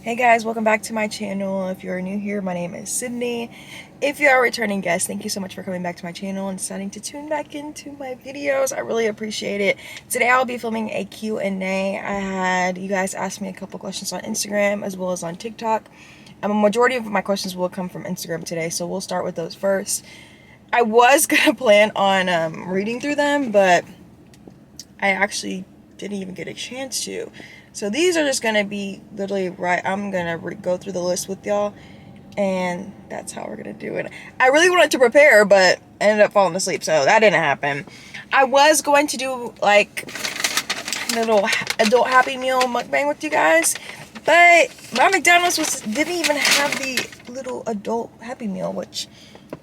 Hey guys, welcome back to my channel. If you're new here, my name is Sydney. If you are a returning guest, thank you so much for coming back to my channel and deciding to tune back into my videos. I really appreciate it. Today I'll be filming a Q&A. I had you guys ask me a couple questions on Instagram as well as on TikTok. A majority of my questions will come from Instagram today, so we'll start with those first. I was gonna plan on reading through them, but I actually didn't even get a chance to. So these are just going to be literally I'm going to go through the list with y'all, and that's how we're going to do it. I really wanted to prepare, but I ended up falling asleep, so that didn't happen. I was going to do like a little adult Happy Meal mukbang with you guys, but my McDonald's didn't even have the little adult Happy Meal, which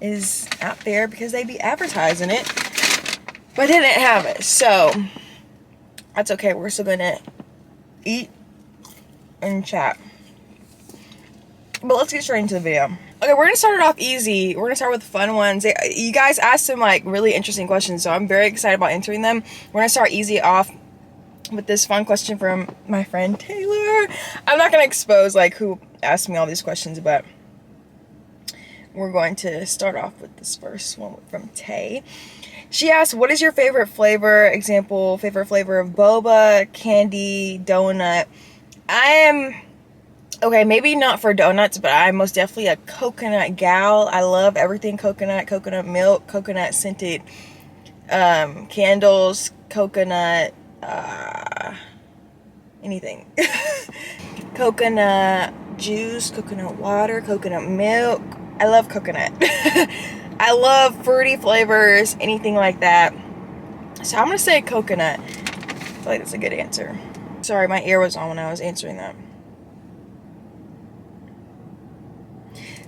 is out there because they be advertising it, but didn't have it. So that's okay. We're still gonna eat and chat. But let's get straight into the video. Okay, we're gonna start it off easy. We're gonna start with fun ones. You guys asked some like really interesting questions, so I'm very excited about answering them. We're gonna start easy off with this fun question from my friend Taylor. I'm not gonna expose like who asked me all these questions, but we're going to start off with this first one from Tay. She asked, what is your favorite flavor? Example, favorite flavor of boba, candy, donut. I am, okay, maybe not for donuts, but I'm most definitely a coconut gal. I love everything coconut, coconut milk, coconut scented candles, coconut, anything. Coconut juice, coconut water, coconut milk. I love coconut. I love fruity flavors, anything like that. So I'm gonna say coconut. I feel like that's a good answer. Sorry, my ear was on when I was answering that.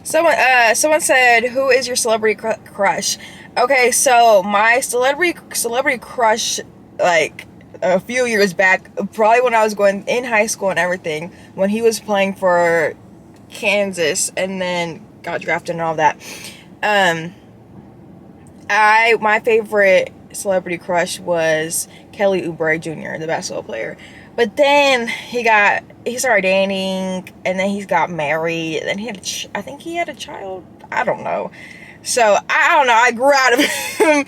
Someone said, who is your celebrity crush? Okay, so my celebrity crush, like a few years back, probably when I was going in high school and everything, when he was playing for Kansas and then got drafted and all that. My favorite celebrity crush was Kelly Oubre Jr., the basketball player. But then he started dating, and then he got married, and then I think he had a child. I don't know. So I don't know. I grew out of him, and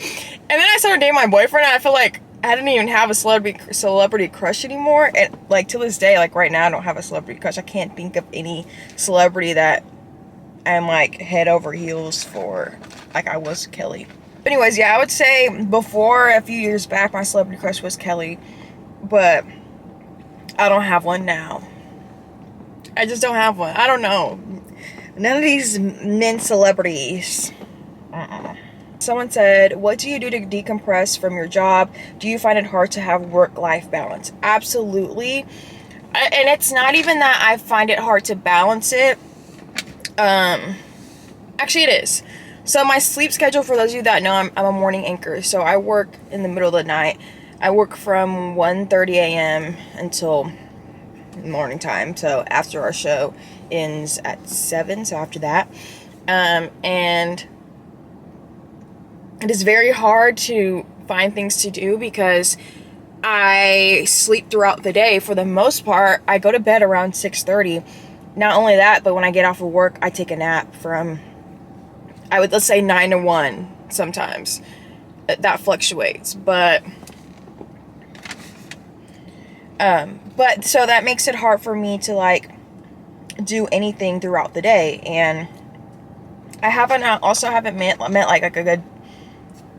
then I started dating my boyfriend, and I feel like I didn't even have a celebrity crush anymore. And like to this day, like right now, I don't have a celebrity crush. I can't think of any celebrity that I'm like head over heels for, like I was Kelly. But anyways, yeah, I would say before, a few years back, my celebrity crush was Kelly, but I don't have one now. I just don't have one. I don't know. None of these men celebrities. Someone said, what do you do to decompress from your job? Do you find it hard to have work-life balance? Absolutely. And it's not even that I find it hard to balance it. Actually it is. So my sleep schedule, for those of you that know, I'm a morning anchor, so I work in the middle of the night. I work from 1:30 a.m. until morning time, so after our show ends at 7, so after that. And it is very hard to find things to do because I sleep throughout the day. For the most part, I go to bed around 6:30. Not only that, but when I get off of work, I take a nap from, let's say 9 to 1 sometimes. That fluctuates, but so that makes it hard for me to like do anything throughout the day. And I also haven't met like a good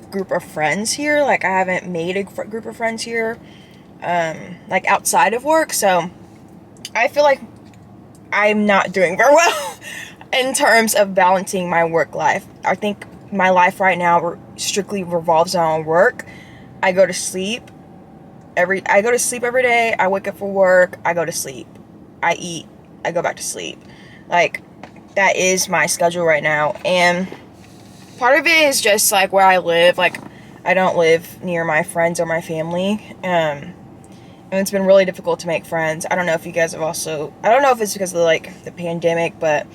group of friends here. Like I haven't made a group of friends here, like outside of work. So I feel like I'm not doing very well in terms of balancing my work life. I think my life right now strictly revolves around work. I go to sleep every day. I wake up for work. I go to sleep. I eat. I go back to sleep. Like that is my schedule right now. And part of it is just like where I live. Like I don't live near my friends or my family. And it's been really difficult to make friends. I don't know if you guys have also, I don't know if it's because of like the pandemic, but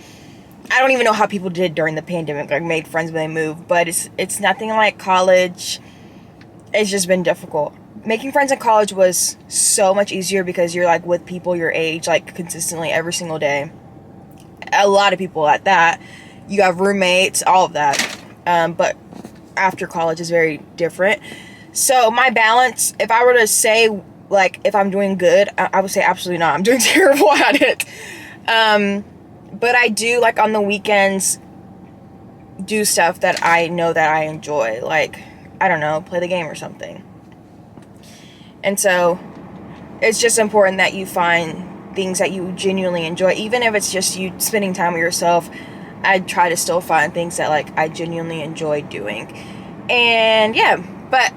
I don't even know how people did during the pandemic, like made friends when they moved, but it's nothing like college. It's just been difficult. making friends in college was so much easier because you're like with people your age like consistently every single day. A lot of people at that. You have roommates, all of that. But after college is very different. So my balance, if I were to say like if I'm doing good, I would say absolutely not. I'm doing terrible at it. But I do, like, on the weekends, do stuff that I know that I enjoy. Like, I don't know, play the game or something. And so it's just important that you find things that you genuinely enjoy. Even if it's just you spending time with yourself, I try to still find things that, like, I genuinely enjoy doing. And yeah, but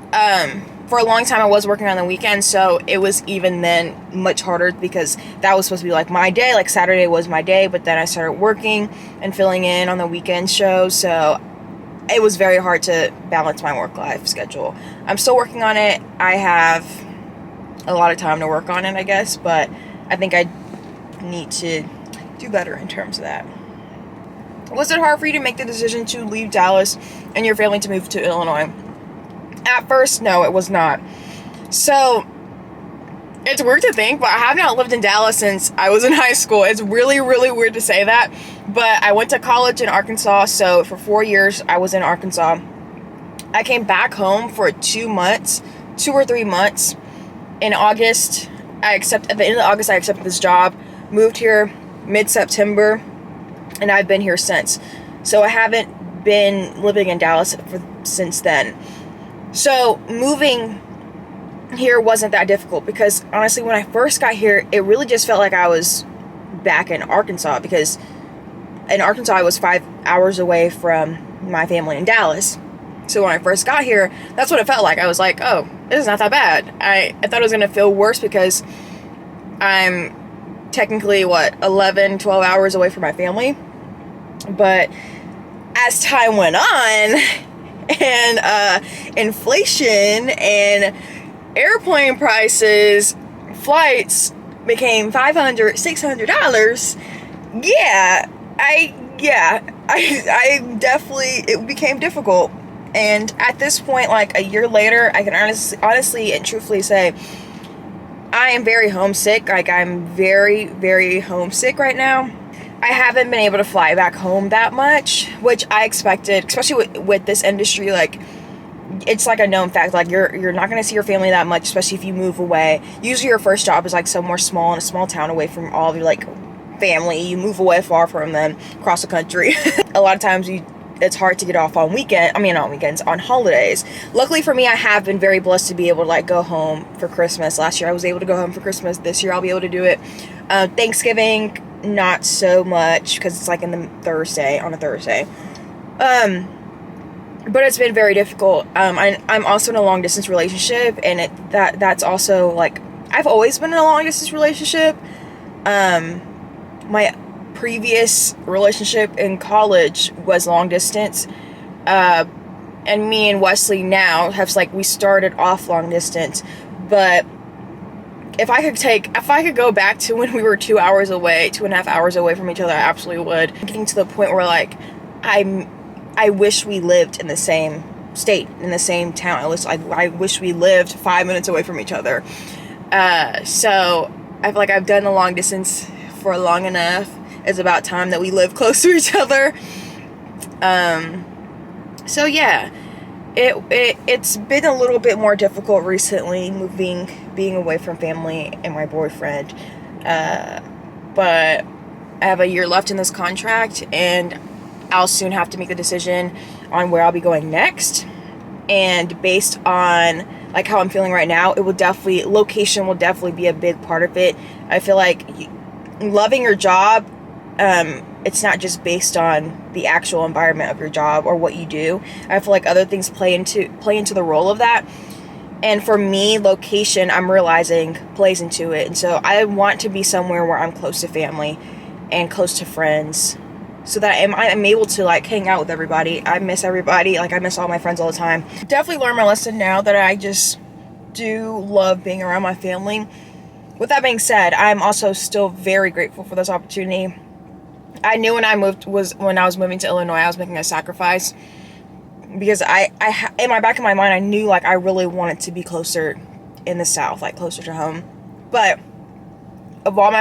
for a long time I was working on the weekends, so it was even then much harder because that was supposed to be like my day. Like Saturday was my day, but then I started working and filling in on the weekend shows, so it was very hard to balance my work-life schedule. I'm still working on it. I have a lot of time to work on it, I guess, but I think I need to do better in terms of that. Was it hard for you to make the decision to leave Dallas and your family to move to Illinois? At first, no, it was not. So, it's weird to think, but I have not lived in Dallas since I was in high school. It's really, really weird to say that, but I went to college in Arkansas, so for 4 years, I was in Arkansas. I came back home for 2 or 3 months. In August, at the end of August, I accepted this job, moved here mid-September, and I've been here since. So I haven't been living in Dallas since then. So moving here wasn't that difficult because honestly, when I first got here, it really just felt like I was back in Arkansas because in Arkansas, I was 5 hours away from my family in Dallas. So when I first got here, that's what it felt like. I was like, oh, this is not that bad. I thought it was going to feel worse because I'm technically, 11, 12 hours away from my family. But as time went on, and inflation and airplane prices, flights became $500, $600. I definitely, it became difficult. And at this point, like a year later, I can honestly and truthfully say I am very homesick. Like, I'm very, very homesick right now. I haven't been able to fly back home that much, which I expected, especially with this industry. Like, it's like a known fact. Like, you're not going to see your family that much, especially if you move away. Usually your first job is like somewhere small in a small town away from all of your like family. You move away far from them across the country. A lot of times it's hard to get off on weekends, on holidays. Luckily for me, I have been very blessed to be able to like go home for Christmas. Last year I was able to go home for Christmas. This year I'll be able to do it. Thanksgiving, not so much because it's like on a Thursday. But it's been very difficult. I'm also in a long distance relationship, and that's also like, I've always been in a long distance relationship. My previous relationship in college was long distance, and me and Wesley now we started off long distance. But if I could go back to when we were 2.5 hours away from each other, I absolutely would. Getting to the point where like I wish we lived in the same state, in the same town. I wish we lived 5 minutes away from each other. So I feel like I've done the long distance for long enough. It's about time that we live close to each other. So yeah, it's been a little bit more difficult recently, being away from family and my boyfriend. But I have a year left in this contract, and I'll soon have to make the decision on where I'll be going next. And based on like how I'm feeling right now, location will definitely be a big part of it. I feel like loving your job, it's not just based on the actual environment of your job or what you do. I feel like other things play into the role of that. And for me, location, I'm realizing, plays into it. And so I want to be somewhere where I'm close to family and close to friends, so that I'm able to like hang out with everybody. I miss everybody. Like, I miss all my friends all the time. Definitely learned my lesson now that I just do love being around my family. With that being said, I'm also still very grateful for this opportunity. I knew when I was moving to Illinois, I was making a sacrifice, because I in my back of my mind, I knew like I really wanted to be closer in the South, like closer to home. But of all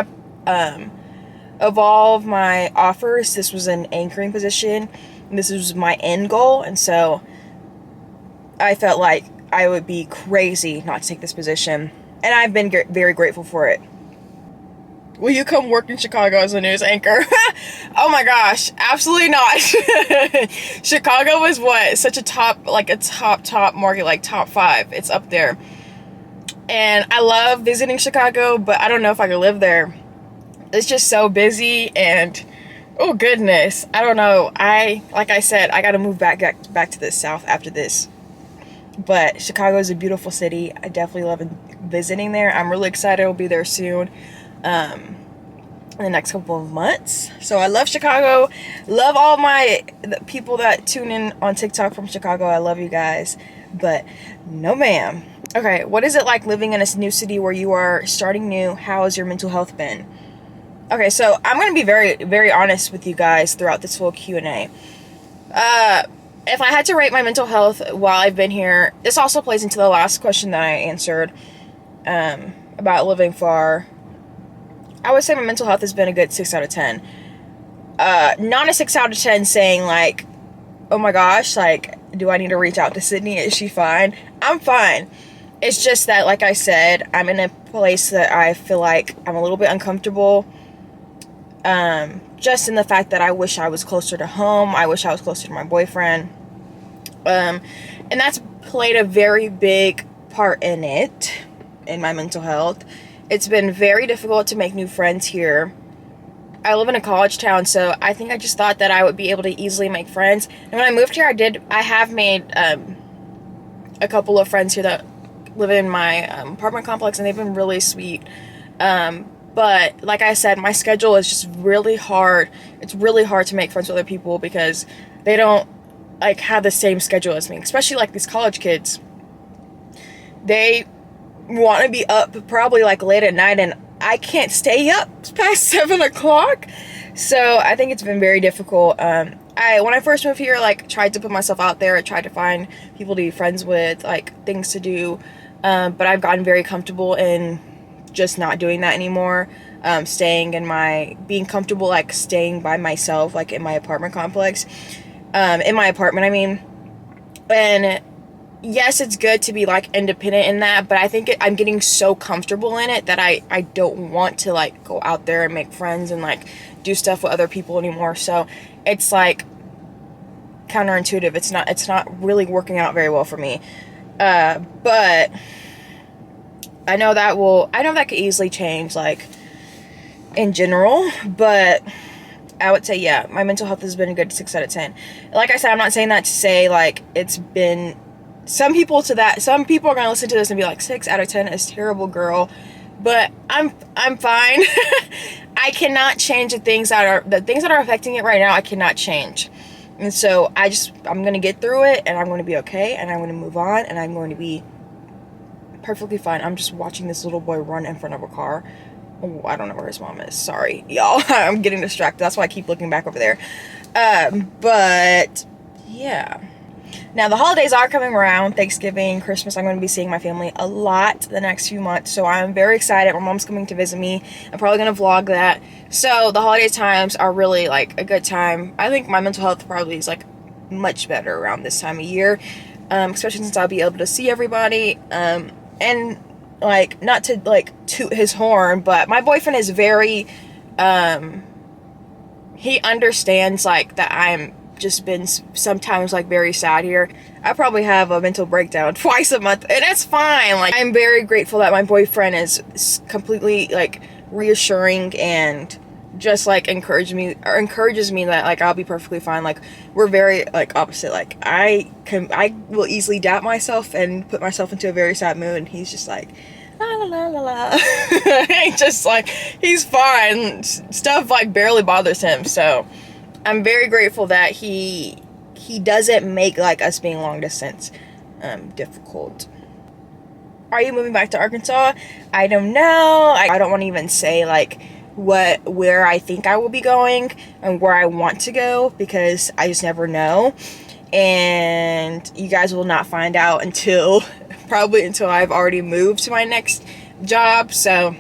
my offers, this was an anchoring position. This was my end goal, and so I felt like I would be crazy not to take this position, and I've been very grateful for it. Will you come work in Chicago as a news anchor? Oh my gosh, absolutely not. Chicago is what? Such a top market, like top 5. It's up there. And I love visiting Chicago, but I don't know if I could live there. It's just so busy, and oh goodness, I don't know. Like I said, I gotta move back to the South after this. But Chicago is a beautiful city. I definitely love visiting there. I'm really excited I'll be there soon. In the next couple of months. So I love Chicago. Love all the people that tune in on TikTok from Chicago. I love you guys. But no ma'am. Okay, what is it like living in a new city where you are starting new? How has your mental health been? Okay, so I'm going to be very, very honest with you guys throughout this whole Q&A. If I had to rate my mental health while I've been here, this also plays into the last question that I answered about living far. I would say my mental health has been a good 6 out of 10. Not a 6 out of 10 saying like, oh my gosh, like, do I need to reach out to Sydney? Is she fine? I'm fine. It's just that, like I said, I'm in a place that I feel like I'm a little bit uncomfortable. Just in the fact that I wish I was closer to home. I wish I was closer to my boyfriend. And that's played a very big part in it, in my mental health. It's been very difficult to make new friends here. I live in a college town, so I think I just thought that I would be able to easily make friends. And when I moved here, I have made a couple of friends here that live in my apartment complex, and they've been really sweet. But like I said, my schedule is just really hard. It's really hard to make friends with other people because they don't like have the same schedule as me, especially like these college kids. They want to be up probably like late at night, and I can't stay up past 7 o'clock. So I think it's been very difficult. When I first moved here, like, tried to put myself out there. I tried to find people to be friends with, like, things to do. But I've gotten very comfortable in just not doing that anymore. Being comfortable, like, staying by myself, like, in my apartment complex. In my apartment, I mean. And yes, it's good to be, like, independent in that, but I think I'm getting so comfortable in it that I don't want to, like, go out there and make friends and, like, do stuff with other people anymore. So it's, like, counterintuitive. It's not really working out very well for me. But I know that could easily change, like, in general, but I would say, yeah, my mental health has been a good 6 out of 10. Like I said, I'm not saying that to say, like, it's been... Some people are going to listen to this and be like, 6 out of 10 is terrible, girl. But I'm fine. I cannot change the things that are affecting it right now. I cannot change. And so I'm going to get through it, and I'm going to be okay, and I'm going to move on, and I'm going to be perfectly fine. I'm just watching this little boy run in front of a car. Oh, I don't know where his mom is. Sorry, y'all. I'm getting distracted. That's why I keep looking back over there. But yeah. Now, the holidays are coming around. Thanksgiving, Christmas. I'm going to be seeing my family a lot the next few months. So I'm very excited. My mom's coming to visit me. I'm probably going to vlog that. So the holiday times are really, like, a good time. I think my mental health probably is, like, much better around this time of year. Especially since I'll be able to see everybody. And, like, not to, like, toot his horn, but my boyfriend is very, he understands, like, that I'm just been sometimes, like, very sad here. I probably have a mental breakdown twice a month, and that's fine. Like, I'm very grateful that my boyfriend is completely, like, reassuring and just, like, encourages me that, like, I'll be perfectly fine. Like, we're very, like, opposite. Like, I will easily doubt myself and put myself into a very sad mood, and he's just like, la la la la la. Just, like, he's fine. Stuff, like, barely bothers him. So I'm very grateful that he doesn't make, like, us being long distance difficult. Are you moving back to Arkansas? I don't know. I don't want to even say, like, where I think I will be going and where I want to go, because I just never know. And you guys will not find out until probably until I've already moved to my next job. So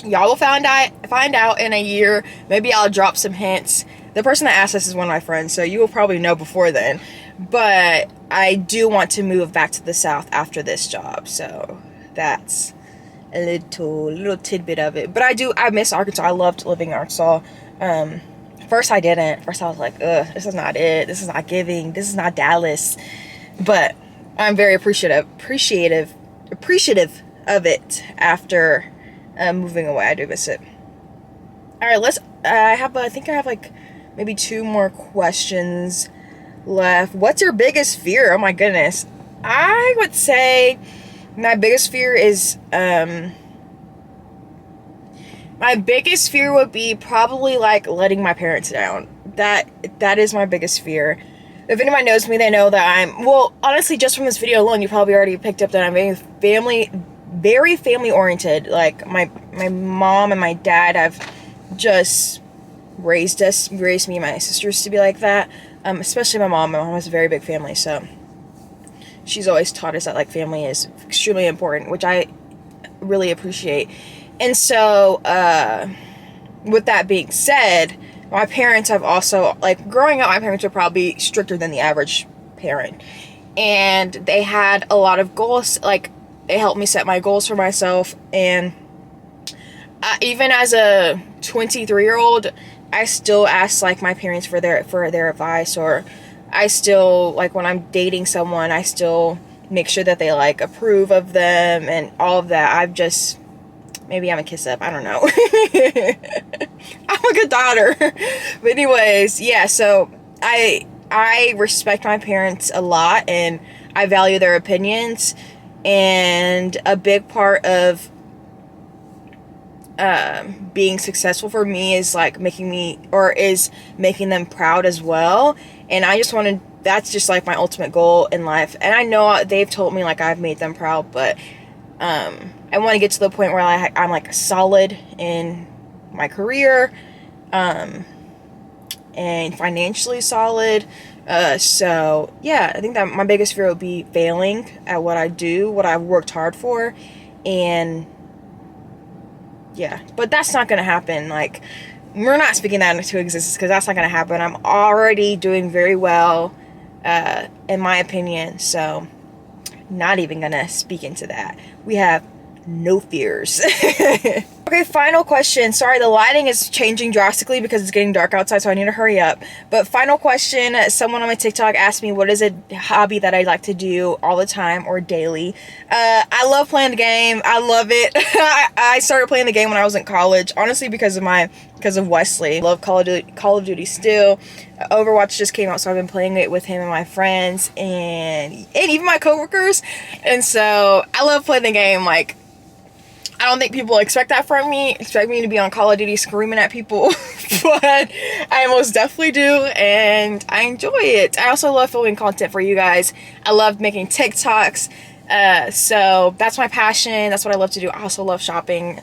y'all will find out in a year. Maybe I'll drop some hints. The person that asked this is one of my friends, so you will probably know before then. But I do want to move back to the South after this job, so that's a little tidbit of it. But I miss Arkansas. I loved living in Arkansas. First I didn't. First I was like, ugh, this is not it. This is not giving. This is not Dallas. But I'm very appreciative of it after moving away. I do miss it. All right, let's. I think I have like maybe 2 more questions left. What's your biggest fear? Oh my goodness. I would say my biggest fear is my biggest fear would be probably like letting my parents down. That is my biggest fear. If anybody knows me, they know that well, honestly, just from this video alone, you probably already picked up that I'm very family oriented. Like my mom and my dad have just raised me and my sisters to be like that. Especially my mom. My mom has a very big family, so she's always taught us that like family is extremely important, which I really appreciate. And so with that being said, my parents have also, like, growing up, my parents were probably stricter than the average parent. And they had a lot of goals. Like, they helped me set my goals for myself. And even as a 23-year-old, I still ask, like, my parents for their advice. Or I still, like, when I'm dating someone, I still make sure that they, like, approve of them and all of that. I've just... Maybe I'm a kiss up. I don't know. I'm a good daughter. But anyways, yeah, so I respect my parents a lot, and I value their opinions. And a big part of being successful for me is like making them proud as well. And I just wanted, that's just like my ultimate goal in life. And I know they've told me like I've made them proud, but I want to get to the point where I'm like solid in my career, and financially solid. So yeah, I think that my biggest fear would be failing at what I do, what I've worked hard for. And yeah, but that's not going to happen. Like, we're not speaking that into existence, because that's not going to happen. I'm already doing very well, in my opinion. So not even going to speak into that. We have no fears. Okay, final question. Sorry, the lighting is changing drastically because it's getting dark outside, so I need to hurry up. But final question, someone on my TikTok asked me what is a hobby that I like to do all the time or daily. I love playing the game. I love it. I started playing the game when I was in college, honestly because of Wesley. I love Call of Duty still. Overwatch just came out, so I've been playing it with him and my friends and even my coworkers. And so I love playing the game. Like, I don't think people expect that from me. Expect me to be on Call of Duty screaming at people. But I most definitely do, and I enjoy it. I also love filming content for you guys. I love making TikToks. So that's my passion. That's what I love to do. I also love shopping.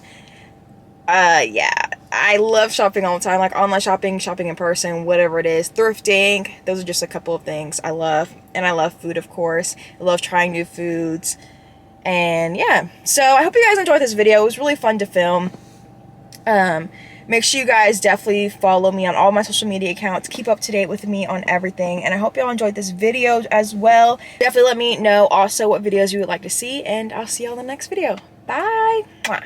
Yeah, I love shopping all the time. Like online shopping, shopping in person, whatever it is. Thrifting. Those are just a couple of things I love. And I love food, of course. I love trying new foods. And yeah, so I hope you guys enjoyed this video. It was really fun to film. Make sure you guys definitely follow me on all my social media accounts. Keep up to date with me on everything. And I hope y'all enjoyed this video as well. Definitely let me know also what videos you would like to see. And I'll see y'all in the next video. Bye! Mwah.